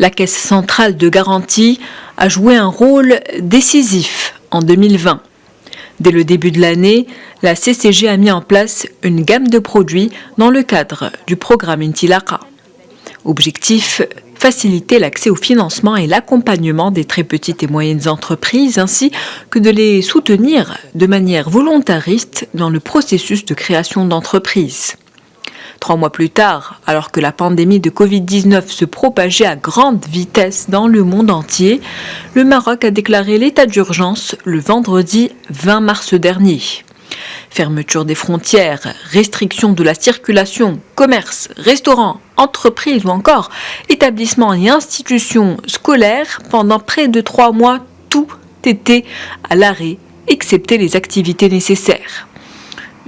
La Caisse centrale de garantie a joué un rôle décisif en 2020. Dès le début de l'année, la CCG a mis en place une gamme de produits dans le cadre du programme Intilaqa. Objectif, faciliter l'accès au financement et l'accompagnement des très petites et moyennes entreprises, ainsi que de les soutenir de manière volontariste dans le processus de création d'entreprise. 3 mois plus tard, alors que la pandémie de Covid-19 se propageait à grande vitesse dans le monde entier, le Maroc a déclaré l'état d'urgence le vendredi 20 mars dernier. Fermeture des frontières, restriction de la circulation, commerce, restaurants, entreprises ou encore établissements et institutions scolaires, pendant près de 3 mois, tout était à l'arrêt, excepté les activités nécessaires.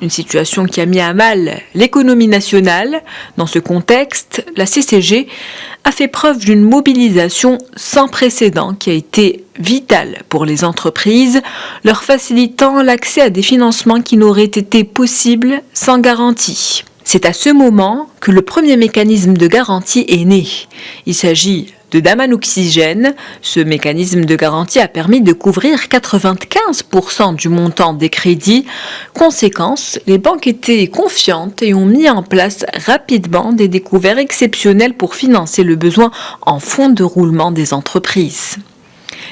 Une situation qui a mis à mal l'économie nationale. Dans ce contexte, la CCG a fait preuve d'une mobilisation sans précédent qui a été vitale pour les entreprises, leur facilitant l'accès à des financements qui n'auraient été possibles sans garantie. C'est à ce moment que le premier mécanisme de garantie est né. Il s'agit de Daman Oxygène. Ce mécanisme de garantie a permis de couvrir 95% du montant des crédits. Conséquence, les banques étaient confiantes et ont mis en place rapidement des découvertes exceptionnelles pour financer le besoin en fonds de roulement des entreprises.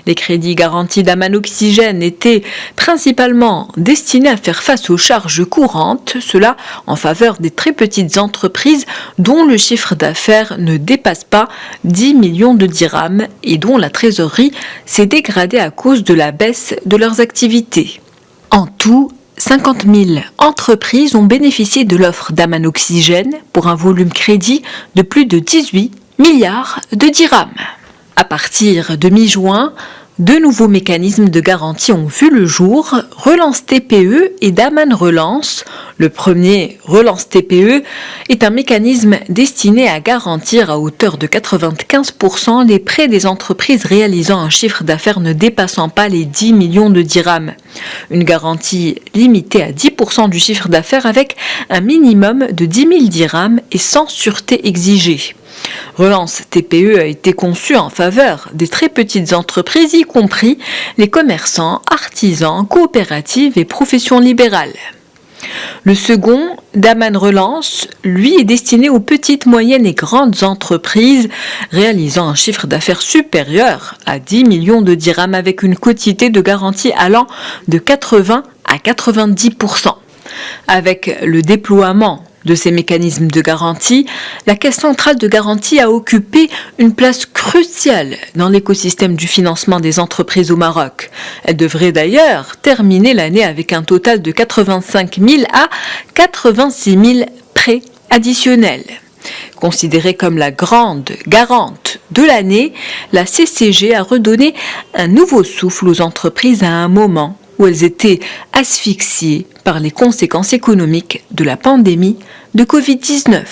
Les crédits garantis d'Daman Oxygène étaient principalement destinés à faire face aux charges courantes, cela en faveur des très petites entreprises dont le chiffre d'affaires ne dépasse pas 10 millions de dirhams et dont la trésorerie s'est dégradée à cause de la baisse de leurs activités. En tout, 50 000 entreprises ont bénéficié de l'offre d'Daman Oxygène pour un volume crédit de plus de 18 milliards de dirhams. À partir de mi-juin, 2 nouveaux mécanismes de garantie ont vu le jour, Relance TPE et Daman Relance. Le premier, Relance TPE, est un mécanisme destiné à garantir à hauteur de 95% les prêts des entreprises réalisant un chiffre d'affaires ne dépassant pas les 10 millions de dirhams. Une garantie limitée à 10% du chiffre d'affaires avec un minimum de 10 000 dirhams et sans sûreté exigée. Relance TPE a été conçue en faveur des très petites entreprises, y compris les commerçants, artisans, coopératives et professions libérales. Le second, Daman Relance, lui est destiné aux petites, moyennes et grandes entreprises réalisant un chiffre d'affaires supérieur à 10 millions de dirhams avec une quotité de garantie allant de 80 à 90%. Avec le déploiement de ces mécanismes de garantie, la Caisse centrale de garantie a occupé une place cruciale dans l'écosystème du financement des entreprises au Maroc. Elle devrait d'ailleurs terminer l'année avec un total de 85 000 à 86 000 prêts additionnels. Considérée comme la grande garante de l'année, la CCG a redonné un nouveau souffle aux entreprises à un moment où elles étaient asphyxiées par les conséquences économiques de la pandémie de Covid-19.